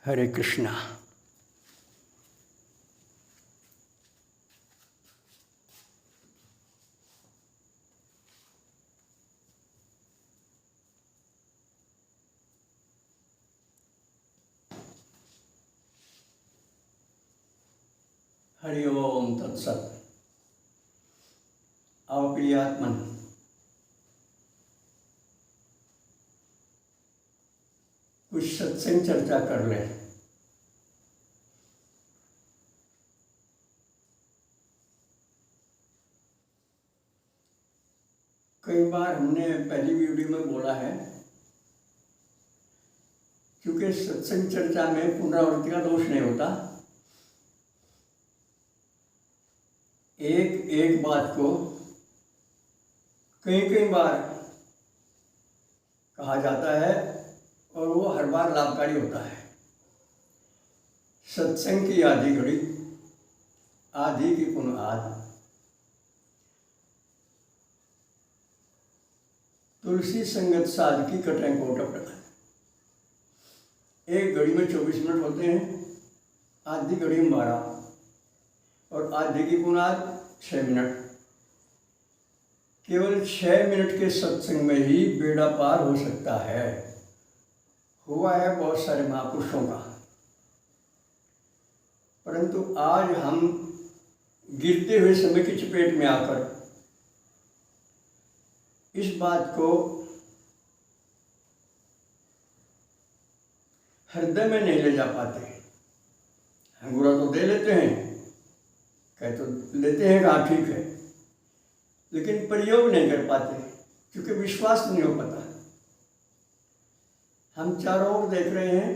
हरे कृष्णा। हरि ओम तत्सत। आओ प्रिय आत्मन, कुछ सत्संग चर्चा कर लें। कई बार हमने पहली वीडियो में बोला है, क्योंकि सत्संग चर्चा में पुनरावृत्ति का दोष नहीं होता। एक एक बात को कई कई बार कहा जाता है और वो हर बार लाभकारी होता है। सत्संग की आधी घड़ी, आधी की पुनः आध। तुलसी संगत साध की कटें कोट प्रकार। एक घड़ी में 24 मिनट होते हैं, आधी घड़ी में 12 और आधे की पुनः 6 मिनट। केवल 6 मिनट के सत्संग में ही बेड़ा पार हो सकता है। हुआ है बहुत सारे महापुरुषों का, परंतु आज हम गिरते हुए समय की चपेट में आकर इस बात को हृदय में नहीं ले जा पाते। अंगूरा तो दे लेते हैं, कह तो लेते हैं कहाँ ठीक है, लेकिन प्रयोग नहीं कर पाते क्योंकि विश्वास नहीं हो पाता। हम चारों ओर देख रहे हैं,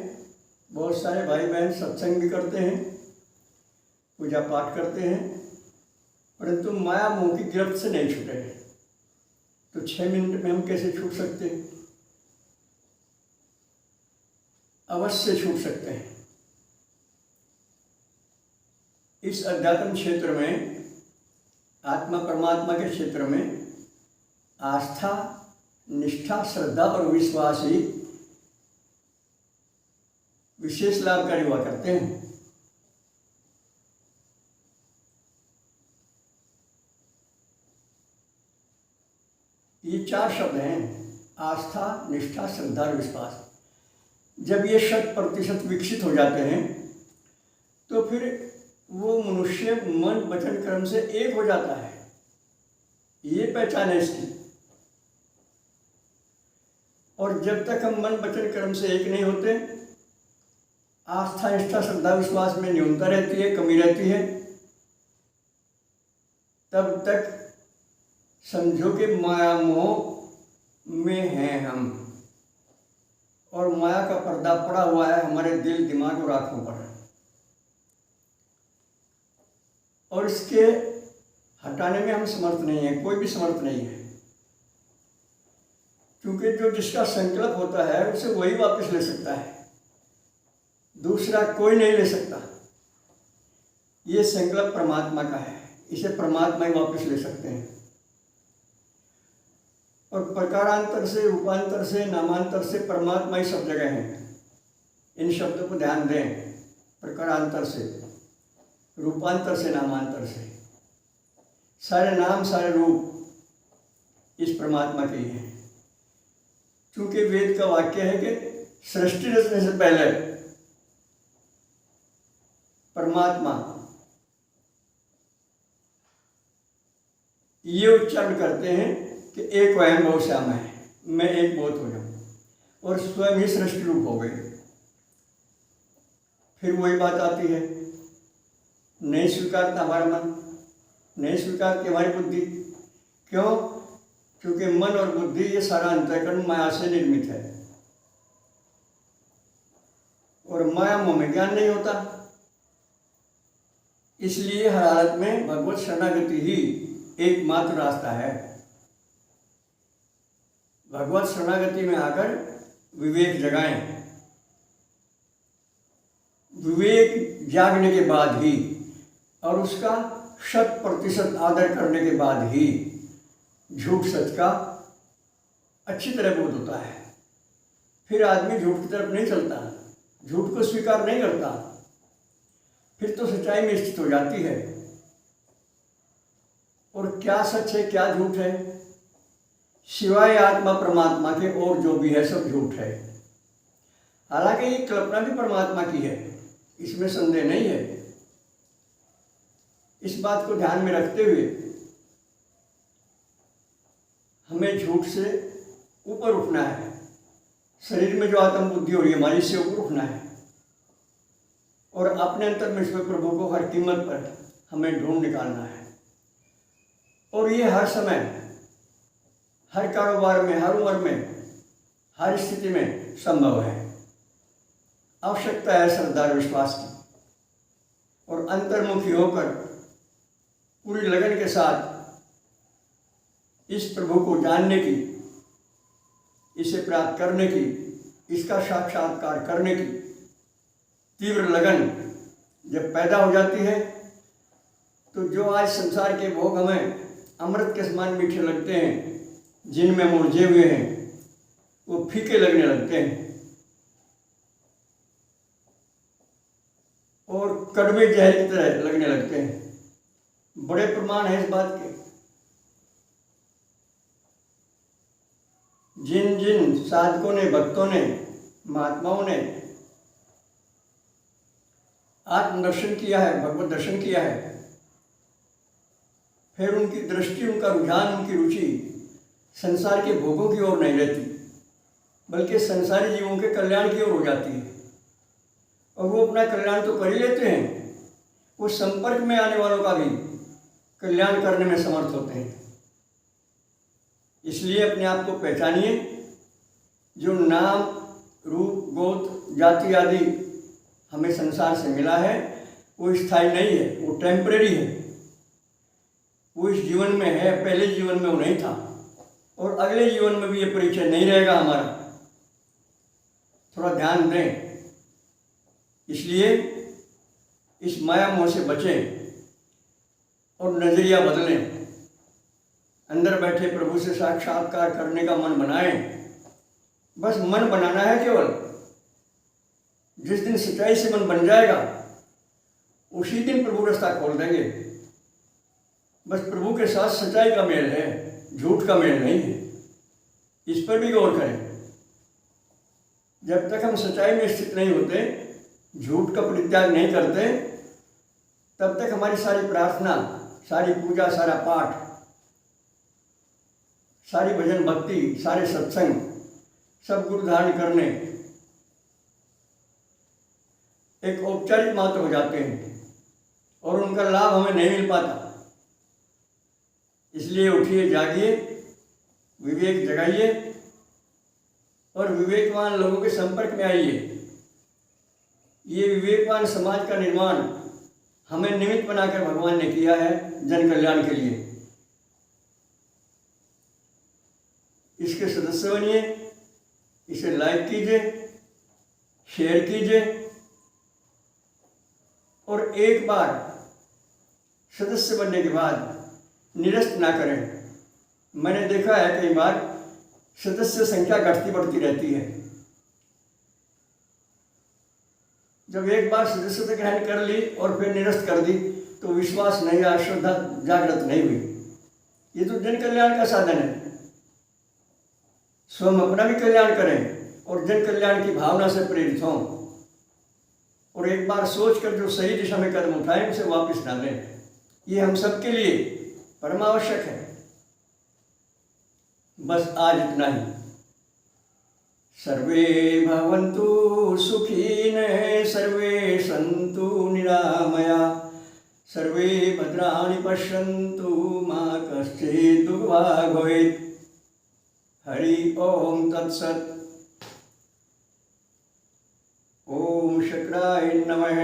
बहुत सारे भाई बहन सत्संग भी करते हैं, पूजा पाठ करते हैं, परंतु माया मोह की गिरफ्त से नहीं छूटे हैं। तो 6 मिनट में हम कैसे छूट सकते हैं? अवश्य छूट सकते हैं। इस अध्यात्म क्षेत्र में, आत्मा परमात्मा के क्षेत्र में आस्था, निष्ठा, श्रद्धा और विश्वास ही विशेष लाभकारी हुआ करते हैं। ये 4 शब्द हैं, आस्था, निष्ठा, श्रद्धा और विश्वास। जब ये 100% विकसित हो जाते हैं तो फिर वो मनुष्य मन वचन कर्म से एक हो जाता है। ये पहचान है इसकी। और जब तक हम मन वचन कर्म से एक नहीं होते, आस्था, निष्ठा, श्रद्धा, विश्वास में न्यूनता रहती है, कमी रहती है, तब तक समझो कि माया मोह में हैं हम, और माया का पर्दा पड़ा हुआ है हमारे दिल, दिमाग और आंखों पर। और इसके हटाने में हम समर्थ नहीं है, कोई भी समर्थ नहीं है, क्योंकि जो जिसका संकल्प होता है उसे वही वापस ले सकता है, दूसरा कोई नहीं ले सकता। ये संकल्प परमात्मा का है, इसे परमात्मा ही वापस ले सकते हैं। और प्रकारांतर से, रूपांतर से, नामांतर से परमात्मा ही सब जगह है। इन शब्दों को ध्यान दें। प्रकारांतर से, रूपांतर से, नामांतर से, सारे नाम, सारे रूप इस परमात्मा के ही हैं। क्योंकि वेद का वाक्य है कि सृष्टि रचने से पहले परमात्मा ये उच्चारण करते हैं कि एक वयम बहु श्याम है, मैं एक बहुत हो जाऊं, और स्वयं ही सृष्टि रूप हो गए। फिर वही बात आती है, नहीं स्वीकारता हमारा मन, नहीं स्वीकारती हमारी बुद्धि। क्यों? क्योंकि मन और बुद्धि ये सारा अंतःकरण माया से निर्मित है, और माया मोह में ज्ञान नहीं होता। इसलिए हर हालत में भगवत शरणागति ही एकमात्र रास्ता है। भगवत शरणागति में आकर विवेक जगाएं। विवेक जागने के बाद ही, और उसका 100% आदर करने के बाद ही झूठ सच का अच्छी तरह बोध होता है। फिर आदमी झूठ की तरफ नहीं चलता, झूठ को स्वीकार नहीं करता, फिर तो सच्चाई में स्थित हो जाती है। और क्या सच है क्या झूठ है, सिवाय आत्मा परमात्मा के और जो भी है सब झूठ है। हालांकि ये कल्पना भी परमात्मा की है, इसमें संदेह नहीं है। इस बात को ध्यान में रखते हुए हमें झूठ से ऊपर उठना है। शरीर में जो आत्म बुद्धि हो रही है हमारी, इससे ऊपर उठना है और अपने अंतर में ईश्वर प्रभु को हर कीमत पर हमें ढूंढ निकालना है। और ये हर समय, हर कारोबार में, हर उम्र में, हर स्थिति में संभव है। आवश्यकता है श्रद्धा और विश्वास की, और अंतर्मुखी होकर पूरी लगन के साथ इस प्रभु को जानने की, इसे प्राप्त करने की, इसका साक्षात्कार करने की तीव्र लगन जब पैदा हो जाती है तो जो आज संसार के भोग हमें अमृत के समान मीठे लगते हैं, जिनमें हम उलझे हुए हैं, वो फीके लगने लगते हैं और कड़वे जहर की तरह लगने लगते हैं। बड़े प्रमाण है इस बात के। जिन जिन साधकों ने, भक्तों ने, महात्माओं ने आत्मदर्शन किया है, भगवत दर्शन किया है, फिर उनकी दृष्टि, उनका रुझान, उनकी रुचि संसार के भोगों की ओर नहीं रहती, बल्कि संसारी जीवों के कल्याण की ओर हो जाती है। और वो अपना कल्याण तो कर ही लेते हैं, वो संपर्क में आने वालों का भी कल्याण करने में समर्थ होते हैं। इसलिए अपने आप को पहचानिए। जो नाम, रूप, गोत्र, जाति आदि हमें संसार से मिला है वो स्थायी नहीं है, वो टेम्परेरी है। वो इस जीवन में है, पहले जीवन में वो नहीं था, और अगले जीवन में भी ये परिचय नहीं रहेगा हमारा। थोड़ा ध्यान दें। इसलिए इस माया मोह से बचें और नजरिया बदलें। अंदर बैठे प्रभु से साक्षात्कार करने का मन बनाएं। बस मन बनाना है केवल। जिस दिन सच्चाई से मन बन जाएगा उसी दिन प्रभु रास्ता खोल देंगे। बस प्रभु के साथ सच्चाई का मेल है, झूठ का मेल नहीं है। इस पर भी गौर करें। जब तक हम सच्चाई में स्थित नहीं होते, झूठ का परित्याग नहीं करते, तब तक हमारी सारी प्रार्थना, सारी पूजा, सारा पाठ, सारी भजन भक्ति, सारे सत्संग सब गुरु धारण करने एक औपचारिक मात्र हो जाते हैं और उनका लाभ हमें नहीं मिल पाता। इसलिए उठिए, जागिए, विवेक जगाइए और विवेकवान लोगों के संपर्क में आइए। ये विवेकवान समाज का निर्माण हमें निमित्त बनाकर भगवान ने किया है जन कल्याण के लिए। इसके सदस्य बनिए, इसे लाइक कीजिए, शेयर कीजिए और एक बार सदस्य बनने के बाद निरस्त ना करें। मैंने देखा है कई बार सदस्य संख्या घटती बढ़ती रहती है। जब एक बार सदस्यता ग्रहण कर ली और फिर निरस्त कर दी तो विश्वास नहीं आया, श्रद्धा जागृत नहीं हुई। ये तो जन कल्याण का साधन है। स्वयं अपना भी कल्याण करें और जन कल्याण की भावना से प्रेरित हों और एक बार सोचकर जो सही दिशा में कदम उठाएं उसे वापस डालें। ये हम सबके लिए परमावश्यक है। बस आज इतना ही। सर्वे भवन्तु सुखिनः, सर्वे सन्तु निरामया, सर्वे भद्राणि पश्यन्तु, मा कश्चित् दुर्भाग् भवेत्। हरि ओम तत्सत्। ओम शंकराय नमः।